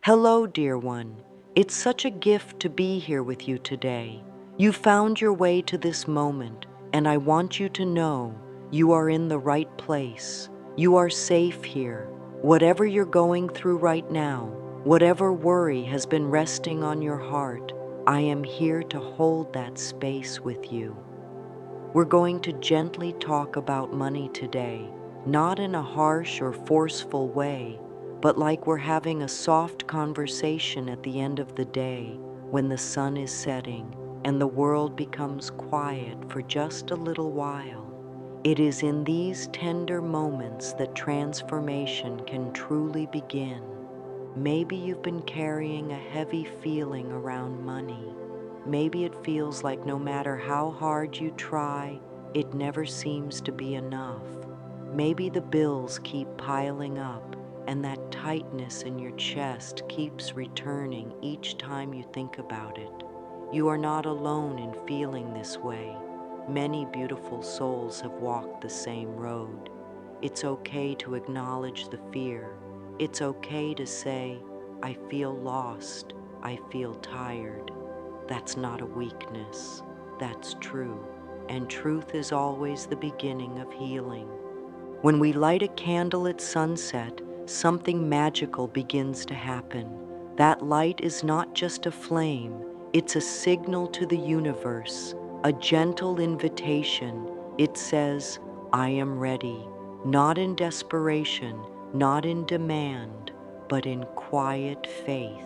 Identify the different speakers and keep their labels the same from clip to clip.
Speaker 1: Hello, dear one. It's such a gift to be here with you today. You found your way to this moment, and I want you to know you are in the right place. You are safe here. Whatever you're going through right now, whatever worry has been resting on your heart, I am here to hold that space with you. We're going to gently talk about money today, not in a harsh or forceful way, but like we're having a soft conversation at the end of the day when the sun is setting and the world becomes quiet for just a little while. It is in these tender moments that transformation can truly begin. Maybe you've been carrying a heavy feeling around money. Maybe it feels like no matter how hard you try, it never seems to be enough. Maybe the bills keep piling up, and that tightness in your chest keeps returning each time you think about it. You are not alone in feeling this way. Many beautiful souls have walked the same road. It's okay to acknowledge the fear. It's okay to say, I feel lost, I feel tired. That's not a weakness, that's true, and truth is always the beginning of healing. When we light a candle at sunset, something magical begins to happen. That light is not just a flame, it's a signal to the universe, a gentle invitation. It says, I am ready, not in desperation, not in demand, but in quiet faith.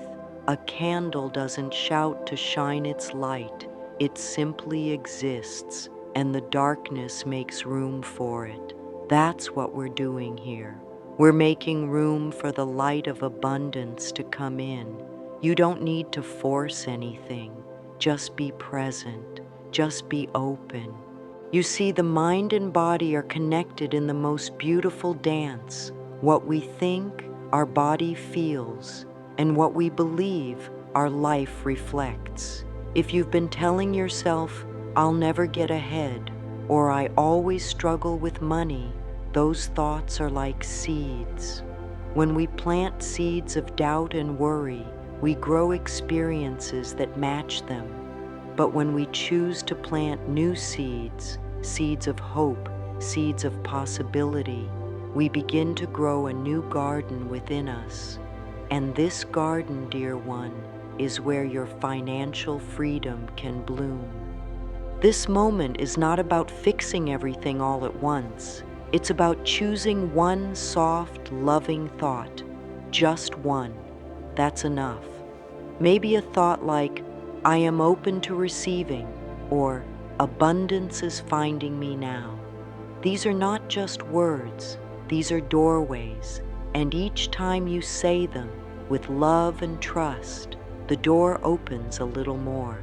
Speaker 1: A candle doesn't shout to shine its light, it simply exists, and the darkness makes room for it. That's what we're doing here. We're making room for the light of abundance to come in. You don't need to force anything. Just be present. Just be open. You see, the mind and body are connected in the most beautiful dance. What we think, our body feels, and what we believe, our life reflects. If you've been telling yourself, I'll never get ahead, or I always struggle with money, those thoughts are like seeds. When we plant seeds of doubt and worry, we grow experiences that match them. But when we choose to plant new seeds, seeds of hope, seeds of possibility, we begin to grow a new garden within us. And this garden, dear one, is where your financial freedom can bloom. This moment is not about fixing everything all at once. It's about choosing one soft, loving thought. Just one. That's enough. Maybe a thought like, I am open to receiving, or abundance is finding me now. These are not just words, these are doorways, and each time you say them with love and trust, the door opens a little more.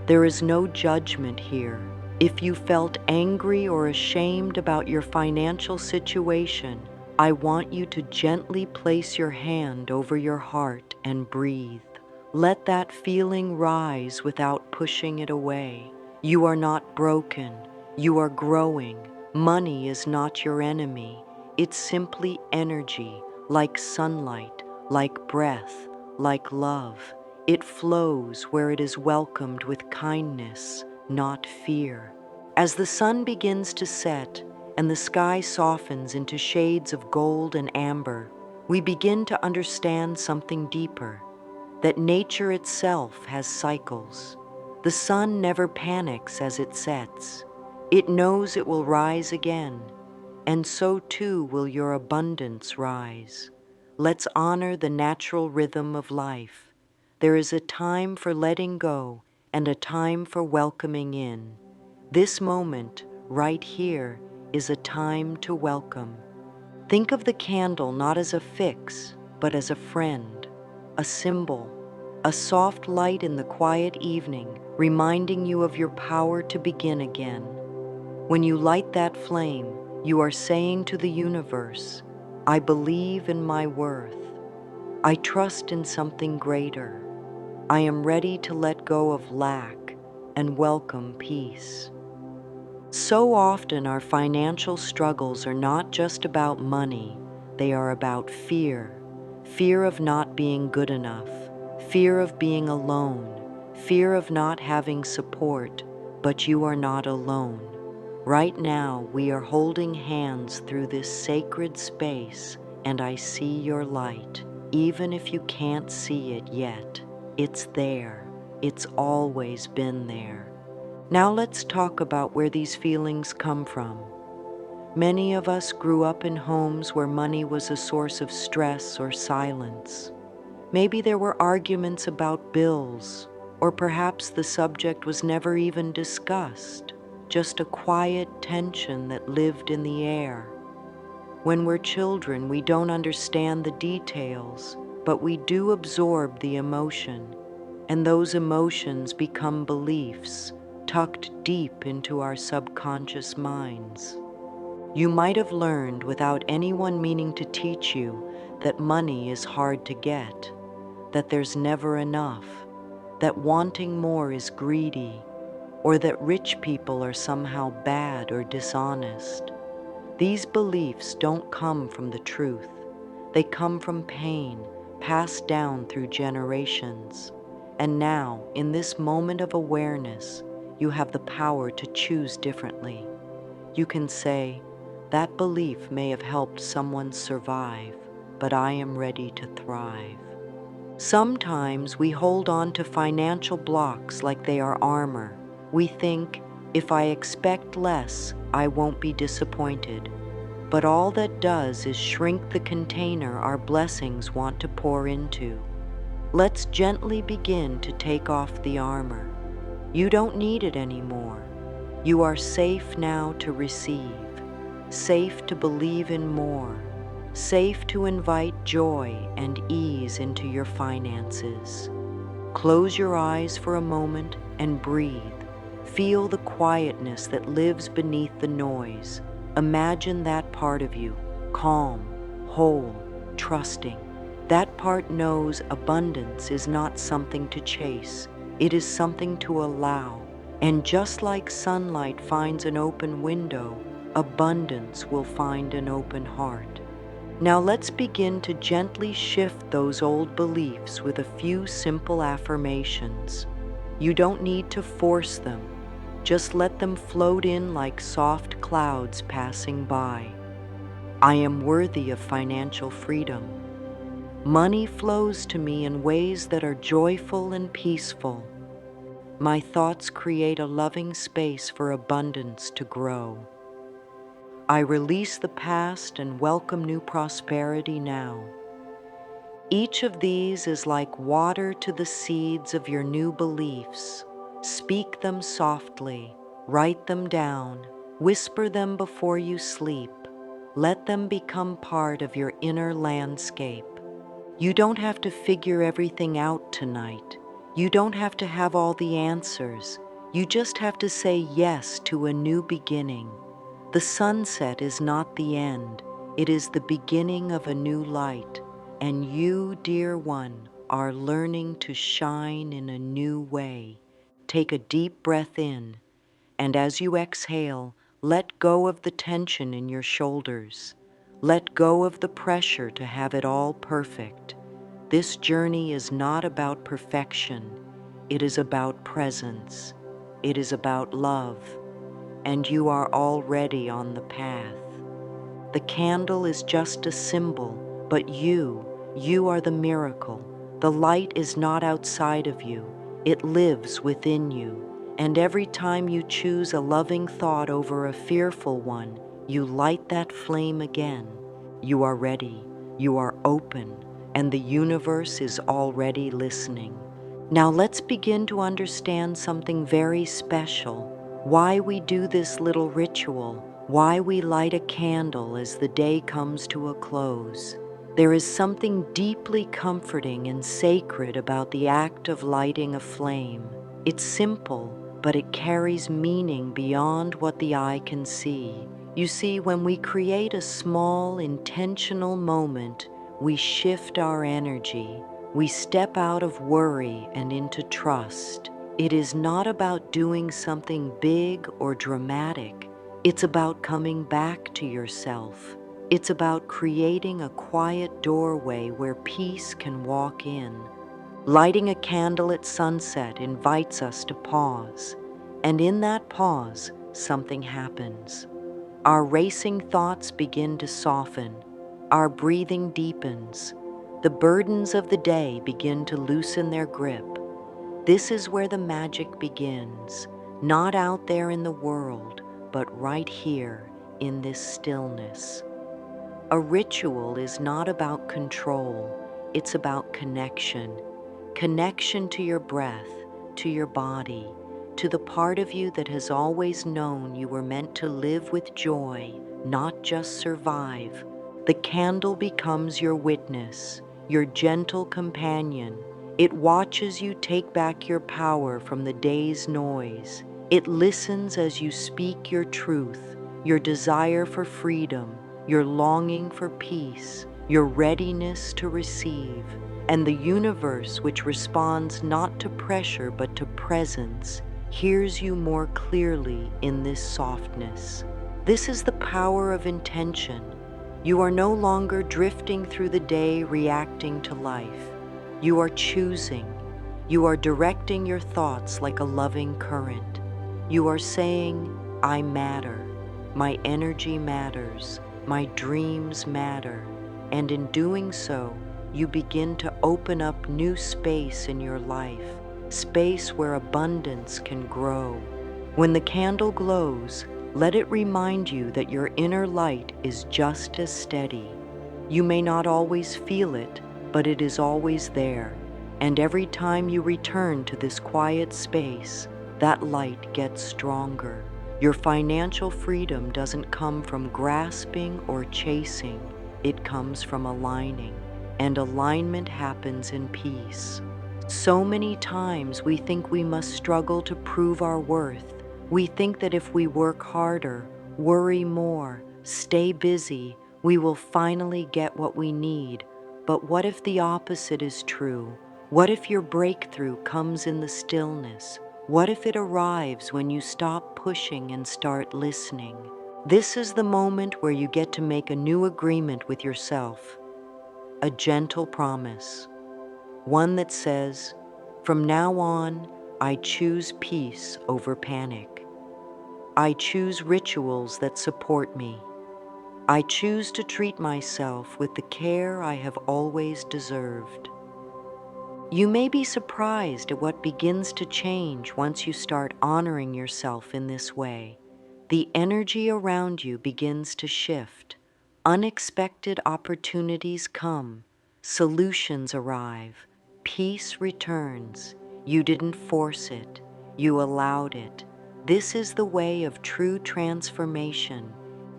Speaker 1: There is no judgment here. If you felt angry or ashamed about your financial situation, I want you to gently place your hand over your heart and breathe. Let that feeling rise without pushing it away. You are not broken. You are growing. Money is not your enemy. It's simply energy, like sunlight, like breath, like love. It flows where it is welcomed with kindness, not fear. As the sun begins to set and the sky softens into shades of gold and amber, we begin to understand something deeper, that nature itself has cycles. The sun never panics as it sets. It knows it will rise again, and so too will your abundance rise. Let's honor the natural rhythm of life. There is a time for letting go and a time for welcoming in. This moment, right here, is a time to welcome. Think of the candle not as a fix, but as a friend, a symbol, a soft light in the quiet evening, reminding you of your power to begin again. When you light that flame, you are saying to the universe, I believe in my worth. I trust in something greater. I am ready to let go of lack and welcome peace. So often our financial struggles are not just about money, they are about fear. Fear of not being good enough, fear of being alone, fear of not having support, but you are not alone. Right now, we are holding hands through this sacred space, and I see your light. Even if you can't see it yet, it's there. It's always been there. Now let's talk about where these feelings come from. Many of us grew up in homes where money was a source of stress or silence. Maybe there were arguments about bills, or perhaps the subject was never even discussed, just a quiet tension that lived in the air. When we're children, we don't understand the details, but we do absorb the emotion, and those emotions become beliefs tucked deep into our subconscious minds. You might have learned without anyone meaning to teach you that money is hard to get, that there's never enough, that wanting more is greedy, or that rich people are somehow bad or dishonest. These beliefs don't come from the truth. They come from pain passed down through generations. And now, in this moment of awareness, you have the power to choose differently. You can say, that belief may have helped someone survive, but I am ready to thrive. Sometimes we hold on to financial blocks like they are armor. We think, if I expect less, I won't be disappointed. But all that does is shrink the container our blessings want to pour into. Let's gently begin to take off the armor. You don't need it anymore. You are safe now to receive, safe to believe in more, safe to invite joy and ease into your finances. Close your eyes for a moment and breathe. Feel the quietness that lives beneath the noise. Imagine that part of you, calm, whole, trusting. That part knows abundance is not something to chase. It is something to allow. And just like sunlight finds an open window, abundance will find an open heart. Now let's begin to gently shift those old beliefs with a few simple affirmations. You don't need to force them. Just let them float in like soft clouds passing by. I am worthy of financial freedom. Money flows to me in ways that are joyful and peaceful. My thoughts create a loving space for abundance to grow. I release the past and welcome new prosperity now. Each of these is like water to the seeds of your new beliefs. Speak them softly, write them down, whisper them before you sleep. Let them become part of your inner landscape. You don't have to figure everything out tonight. You don't have to have all the answers. You just have to say yes to a new beginning. The sunset is not the end. It is the beginning of a new light. And you, dear one, are learning to shine in a new way. Take a deep breath in, and as you exhale, let go of the tension in your shoulders. Let go of the pressure to have it all perfect. This journey is not about perfection. It is about presence. It is about love. And you are already on the path. The candle is just a symbol, but you are the miracle. The light is not outside of you. It lives within you. And every time you choose a loving thought over a fearful one, you light that flame again. You are ready. You are open. And the universe is already listening. Now let's begin to understand something very special. Why we do this little ritual, why we light a candle as the day comes to a close. There is something deeply comforting and sacred about the act of lighting a flame. It's simple, but it carries meaning beyond what the eye can see. You see, when we create a small, intentional moment, we shift our energy. We step out of worry and into trust. It is not about doing something big or dramatic. It's about coming back to yourself, It's about creating a quiet doorway where peace can walk in. Lighting a candle at sunset invites us to pause, and in that pause, something happens. Our racing thoughts begin to soften, our breathing deepens, the burdens of the day begin to loosen their grip. This is where the magic begins, not out there in the world, but right here in this stillness. A ritual is not about control, it's about connection. Connection to your breath, to your body, to the part of you that has always known you were meant to live with joy, not just survive. The candle becomes your witness, your gentle companion. It watches you take back your power from the day's noise. It listens as you speak your truth, your desire for freedom, your longing for peace, your readiness to receive. And the universe, which responds not to pressure but to presence, hears you more clearly in this softness. This is the power of intention. You are no longer drifting through the day reacting to life. You are choosing. You are directing your thoughts like a loving current. You are saying, I matter. My energy matters. My dreams matter. And in doing so, you begin to open up new space in your life, space where abundance can grow. When the candle glows, let it remind you that your inner light is just as steady. You may not always feel it, but it is always there. And every time you return to this quiet space, that light gets stronger. Your financial freedom doesn't come from grasping or chasing, it comes from aligning. And alignment happens in peace. So many times we think we must struggle to prove our worth. We think that if we work harder, worry more, stay busy, we will finally get what we need. But what if the opposite is true? What if your breakthrough comes in the stillness? What if it arrives when you stop pushing and start listening? This is the moment where you get to make a new agreement with yourself. A gentle promise, one that says, from now on, I choose peace over panic. I choose rituals that support me. I choose to treat myself with the care I have always deserved. You may be surprised at what begins to change once you start honoring yourself in this way. The energy around you begins to shift. Unexpected opportunities come. Solutions arrive. Peace returns. You didn't force it. You allowed it. This is the way of true transformation.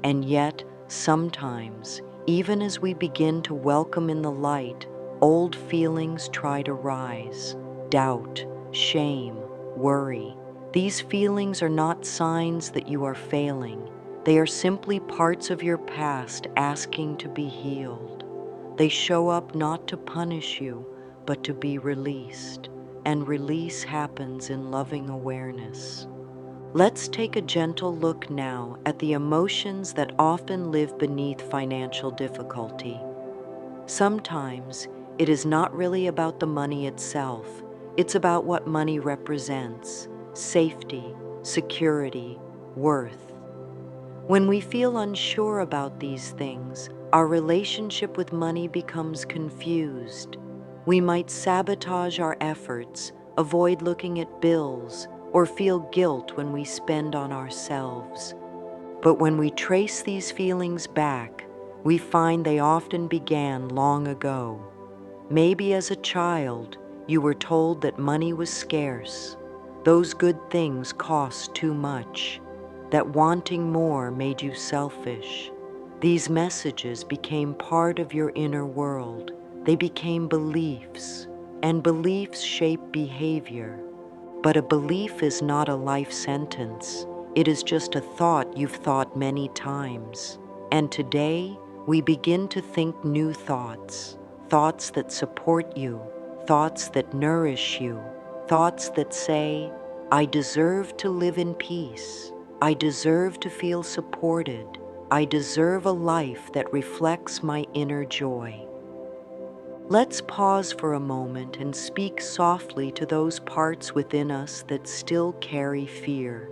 Speaker 1: And yet, sometimes, even as we begin to welcome in the light, old feelings try to rise. Doubt, shame, worry. These feelings are not signs that you are failing. They are simply parts of your past asking to be healed. They show up not to punish you, but to be released. And release happens in loving awareness. Let's take a gentle look now at the emotions that often live beneath financial difficulty. Sometimes it is not really about the money itself. It's about what money represents: safety, security, worth. When we feel unsure about these things, our relationship with money becomes confused. We might sabotage our efforts, avoid looking at bills, or feel guilt when we spend on ourselves. But when we trace these feelings back, we find they often began long ago. Maybe as a child, you were told that money was scarce. Those good things cost too much. That wanting more made you selfish. These messages became part of your inner world. They became beliefs, and beliefs shape behavior. But a belief is not a life sentence. It is just a thought you've thought many times. And today, we begin to think new thoughts. Thoughts that support you, thoughts that nourish you, thoughts that say, I deserve to live in peace. I deserve to feel supported. I deserve a life that reflects my inner joy. Let's pause for a moment and speak softly to those parts within us that still carry fear.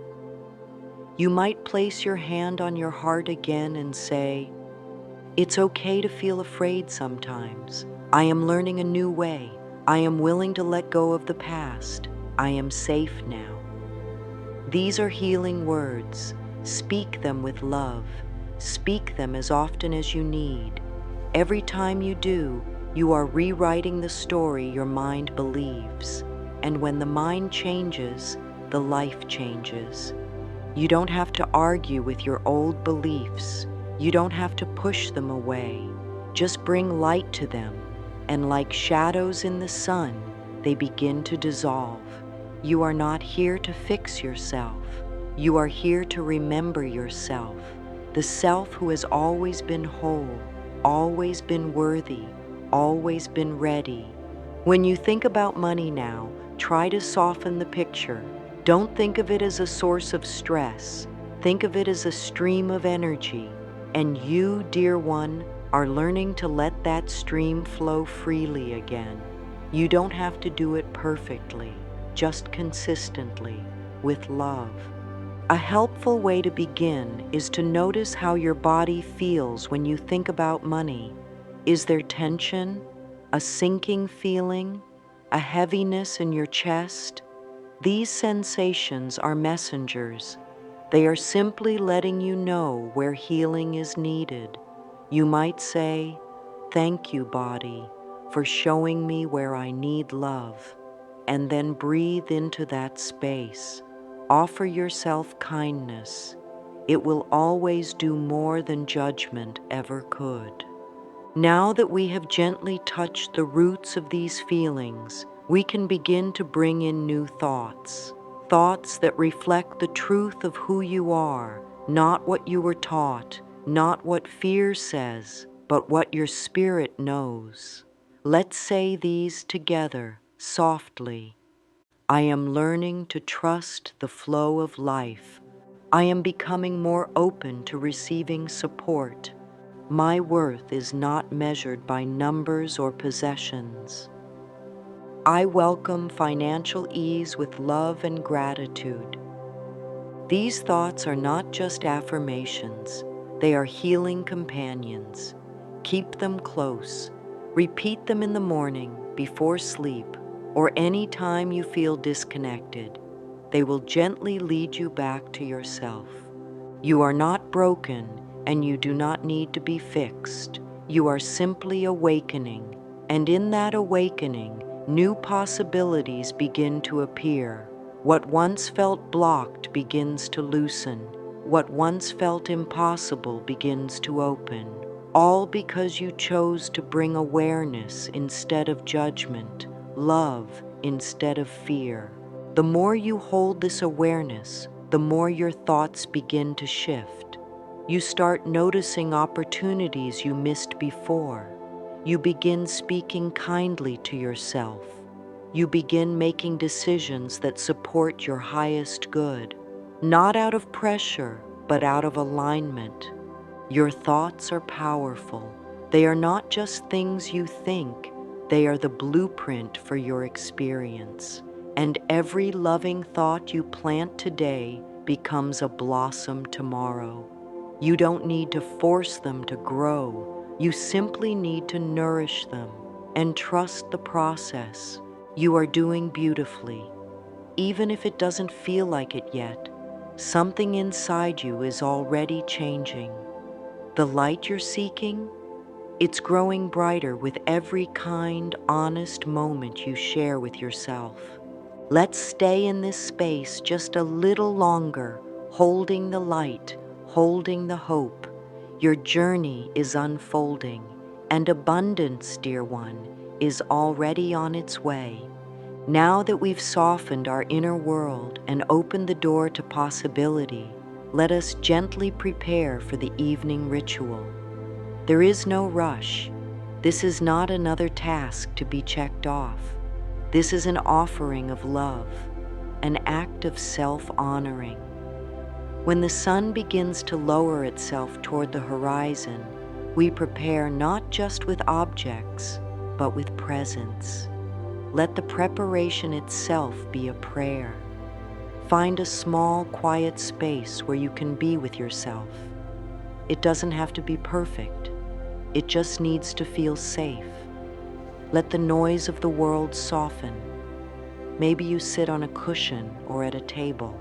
Speaker 1: You might place your hand on your heart again and say, "It's okay to feel afraid sometimes. I am learning a new way. I am willing to let go of the past. I am safe now." These are healing words. Speak them with love. Speak them as often as you need. Every time you do, you are rewriting the story your mind believes. And when the mind changes, the life changes. You don't have to argue with your old beliefs. You don't have to push them away. Just bring light to them, and like shadows in the sun, they begin to dissolve. You are not here to fix yourself. You are here to remember yourself, the self who has always been whole, always been worthy, always been ready. When you think about money now, try to soften the picture. Don't think of it as a source of stress. Think of it as a stream of energy. And you, dear one, are learning to let that stream flow freely again. You don't have to do it perfectly, just consistently, with love. A helpful way to begin is to notice how your body feels when you think about money. Is there tension, a sinking feeling, a heaviness in your chest? These sensations are messengers. They are simply letting you know where healing is needed. You might say, "Thank you, body, for showing me where I need love," and then breathe into that space. Offer yourself kindness. It will always do more than judgment ever could. Now that we have gently touched the roots of these feelings, we can begin to bring in new thoughts. Thoughts that reflect the truth of who you are, not what you were taught, not what fear says, but what your spirit knows. Let's say these together, softly. I am learning to trust the flow of life. I am becoming more open to receiving support. My worth is not measured by numbers or possessions. I welcome financial ease with love and gratitude. These thoughts are not just affirmations, they are healing companions. Keep them close. Repeat them in the morning, before sleep, or any time you feel disconnected. They will gently lead you back to yourself. You are not broken, and you do not need to be fixed. You are simply awakening, and in that awakening, new possibilities begin to appear. What once felt blocked begins to loosen. What once felt impossible begins to open. All because you chose to bring awareness instead of judgment, love instead of fear. The more you hold this awareness, the more your thoughts begin to shift. You start noticing opportunities you missed before. You begin speaking kindly to yourself. You begin making decisions that support your highest good, not out of pressure, but out of alignment. Your thoughts are powerful. They are not just things you think, they are the blueprint for your experience. And every loving thought you plant today becomes a blossom tomorrow. You don't need to force them to grow. You simply need to nourish them and trust the process. You are doing beautifully. Even if it doesn't feel like it yet, something inside you is already changing. The light you're seeking, it's growing brighter with every kind, honest moment you share with yourself. Let's stay in this space just a little longer, holding the light, holding the hope. Your journey is unfolding, and abundance, dear one, is already on its way. Now that we've softened our inner world and opened the door to possibility, let us gently prepare for the evening ritual. There is no rush. This is not another task to be checked off. This is an offering of love, an act of self-honoring. When the sun begins to lower itself toward the horizon, we prepare not just with objects, but with presence. Let the preparation itself be a prayer. Find a small, quiet space where you can be with yourself. It doesn't have to be perfect. It just needs to feel safe. Let the noise of the world soften. Maybe you sit on a cushion or at a table.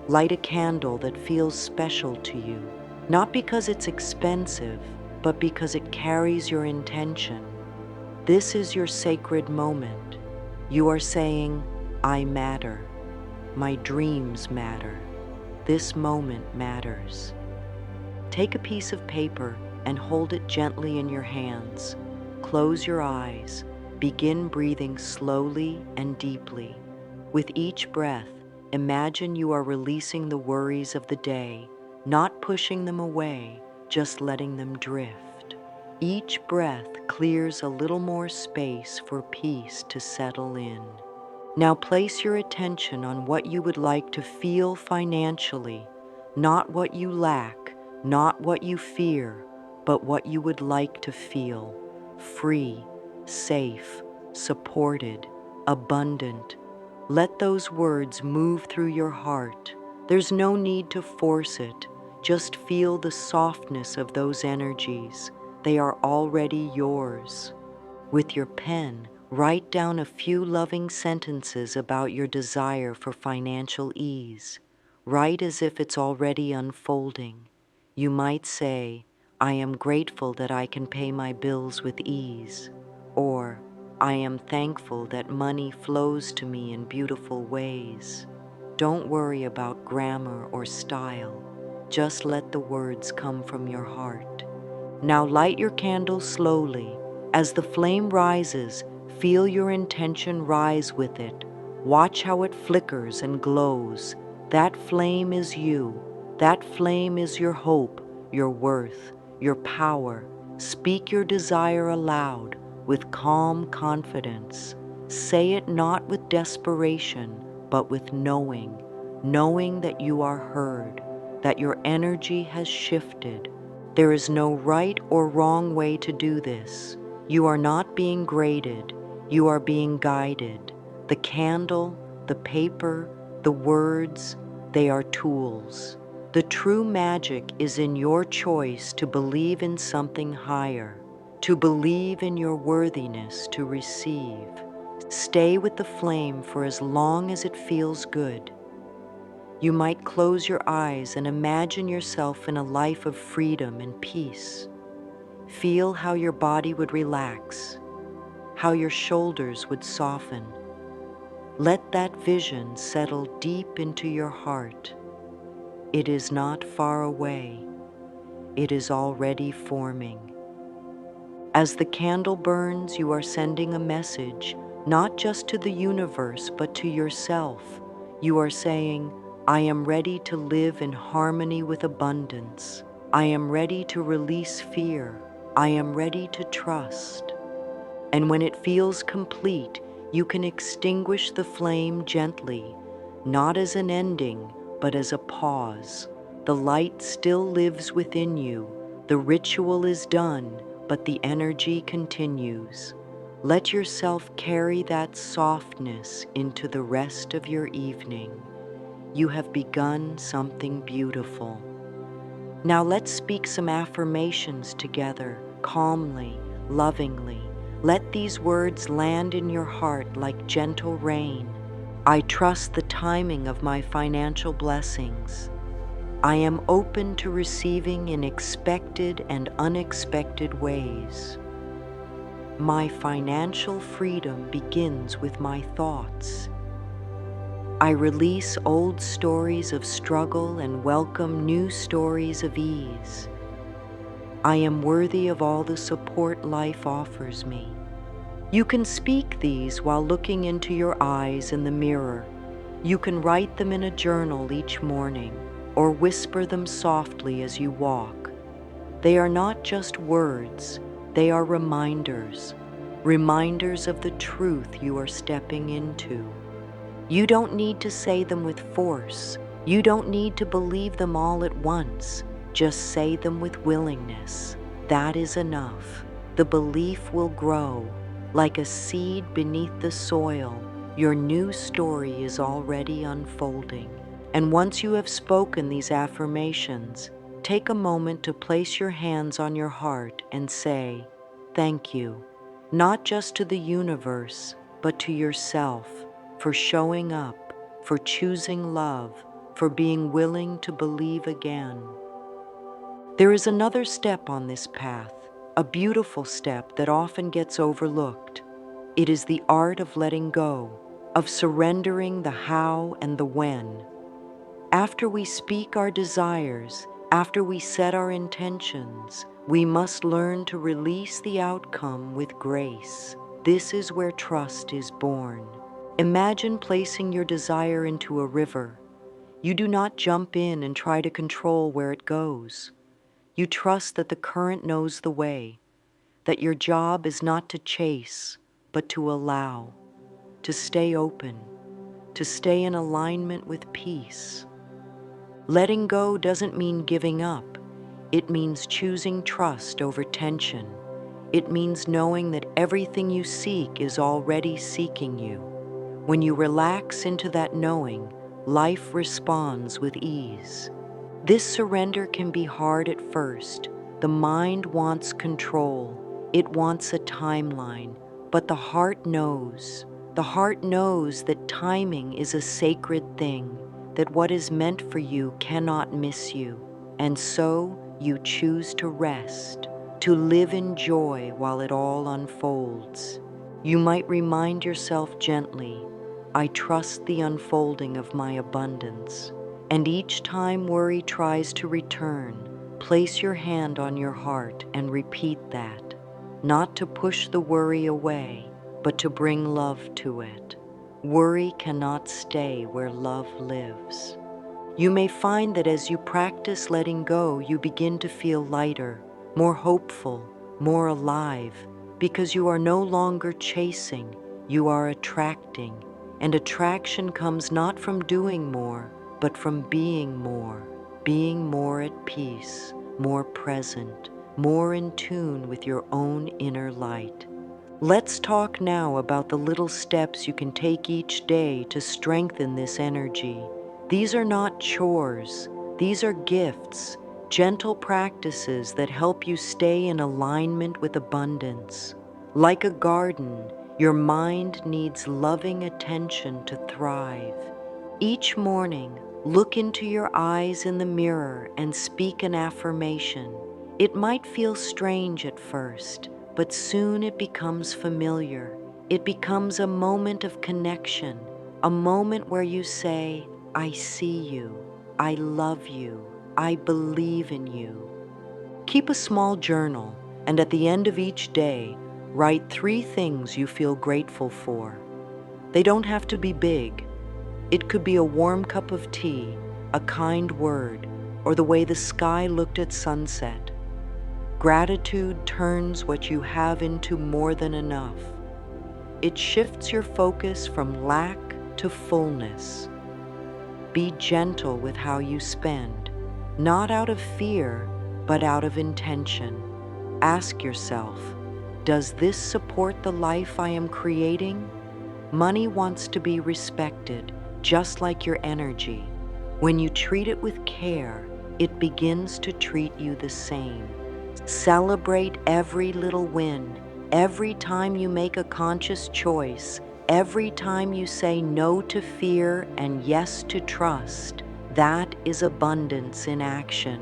Speaker 1: Light a candle that feels special to you, not because it's expensive, but because it carries your intention. This is your sacred moment. You are saying, I matter. My dreams matter. This moment matters. Take a piece of paper and hold it gently in your hands. Close your eyes. Begin breathing slowly and deeply. With each breath, imagine you are releasing the worries of the day, not pushing them away, just letting them drift. Each breath clears a little more space for peace to settle in. Now place your attention on what you would like to feel financially, not what you lack, not what you fear, but what you would like to feel: free, safe, supported, abundant. Let those words move through your heart. There's no need to force it. Just feel the softness of those energies. They are already yours. With your pen, write down a few loving sentences about your desire for financial ease. Write as if it's already unfolding. You might say, I am grateful that I can pay my bills with ease. Or, I am thankful that money flows to me in beautiful ways. Don't worry about grammar or style. Just let the words come from your heart. Now light your candle slowly. As the flame rises, feel your intention rise with it. Watch how it flickers and glows. That flame is you. That flame is your hope, your worth, your power. Speak your desire aloud with calm confidence. Say it not with desperation, but with knowing. Knowing that you are heard, that your energy has shifted. There is no right or wrong way to do this. You are not being graded. You are being guided. The candle, the paper, the words, they are tools. The true magic is in your choice to believe in something higher, to believe in your worthiness to receive. Stay with the flame for as long as it feels good. You might close your eyes and imagine yourself in a life of freedom and peace. Feel how your body would relax, how your shoulders would soften. Let that vision settle deep into your heart. It is not far away. It is already forming. As the candle burns, you are sending a message, not just to the universe, but to yourself. You are saying, I am ready to live in harmony with abundance. I am ready to release fear. I am ready to trust. And when it feels complete, you can extinguish the flame gently, not as an ending, but as a pause. The light still lives within you. The ritual is done, but the energy continues. Let yourself carry that softness into the rest of your evening. You have begun something beautiful. Now let's speak some affirmations together, calmly, lovingly. Let these words land in your heart like gentle rain. I trust the timing of my financial blessings. I am open to receiving in expected and unexpected ways. My financial freedom begins with my thoughts. I release old stories of struggle and welcome new stories of ease. I am worthy of all the support life offers me. You can speak these while looking into your eyes in the mirror. You can write them in a journal each morning or whisper them softly as you walk. They are not just words, they are reminders of the truth you are stepping into. You don't need to say them with force. You don't need to believe them all at once. Just say them with willingness. That is enough. The belief will grow. Like a seed beneath the soil, your new story is already unfolding. And once you have spoken these affirmations, take a moment to place your hands on your heart and say, "Thank you," not just to the universe, but to yourself, for showing up, for choosing love, for being willing to believe again. There is another step on this path, a beautiful step that often gets overlooked. It is the art of letting go, of surrendering the how and the when. After we speak our desires, after we set our intentions, we must learn to release the outcome with grace. This is where trust is born. Imagine placing your desire into a river. You do not jump in and try to control where it goes. You trust that the current knows the way, that your job is not to chase, but to allow, to stay open, to stay in alignment with peace. Letting go doesn't mean giving up. It means choosing trust over tension. It means knowing that everything you seek is already seeking you. When you relax into that knowing, life responds with ease. This surrender can be hard at first. The mind wants control. It wants a timeline. But the heart knows. The heart knows that timing is a sacred thing, that what is meant for you cannot miss you. And so you choose to rest, to live in joy while it all unfolds. You might remind yourself gently, "I trust the unfolding of my abundance." And each time worry tries to return, place your hand on your heart and repeat that, not to push the worry away, but to bring love to it. Worry cannot stay where love lives. You may find that as you practice letting go, you begin to feel lighter, more hopeful, more alive, because you are no longer chasing, you are attracting. And attraction comes not from doing more, but from being more at peace, more present, more in tune with your own inner light. Let's talk now about the little steps you can take each day to strengthen this energy. These are not chores, these are gifts, gentle practices that help you stay in alignment with abundance. Like a garden, your mind needs loving attention to thrive. Each morning, look into your eyes in the mirror and speak an affirmation. It might feel strange at first, but soon it becomes familiar. It becomes a moment of connection, a moment where you say, "I see you, I love you, I believe in you." Keep a small journal, and at the end of each day, write 3 things you feel grateful for. They don't have to be big. It could be a warm cup of tea, a kind word, or the way the sky looked at sunset. Gratitude turns what you have into more than enough. It shifts your focus from lack to fullness. Be gentle with how you spend, not out of fear, but out of intention. Ask yourself, does this support the life I am creating? Money wants to be respected, just like your energy. When you treat it with care, it begins to treat you the same. Celebrate every little win, every time you make a conscious choice, every time you say no to fear and yes to trust. That is abundance in action.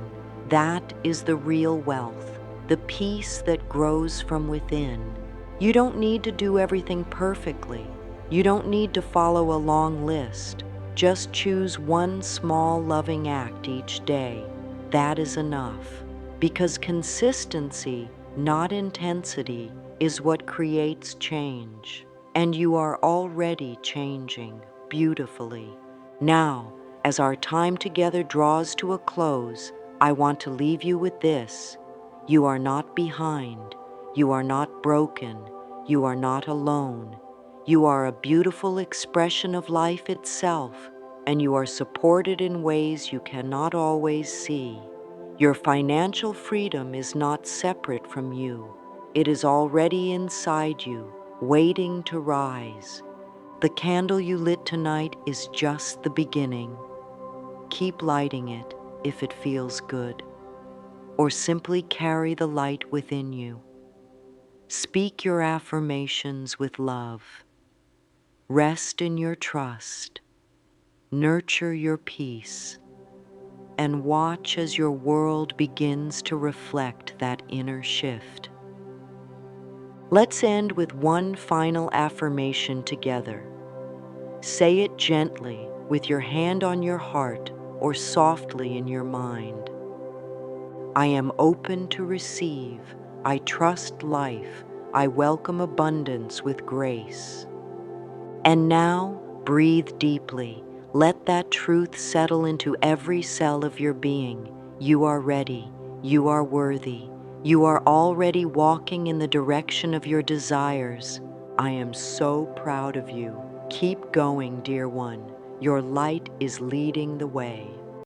Speaker 1: That is the real wealth, the peace that grows from within. You don't need to do everything perfectly. You don't need to follow a long list. Just choose one small loving act each day. That is enough. Because consistency, not intensity, is what creates change. And you are already changing beautifully. Now, as our time together draws to a close, I want to leave you with this. You are not behind. You are not broken. You are not alone. You are a beautiful expression of life itself, and you are supported in ways you cannot always see. Your financial freedom is not separate from you. It is already inside you, waiting to rise. The candle you lit tonight is just the beginning. Keep lighting it if it feels good, or simply carry the light within you. Speak your affirmations with love. Rest in your trust. Nurture your peace, and watch as your world begins to reflect that inner shift. Let's end with one final affirmation together. Say it gently with your hand on your heart or softly in your mind. I am open to receive. I trust life. I welcome abundance with grace. And now, breathe deeply. Let that truth settle into every cell of your being. You are ready. You are worthy. You are already walking in the direction of your desires. I am so proud of you. Keep going, dear one. Your light is leading the way.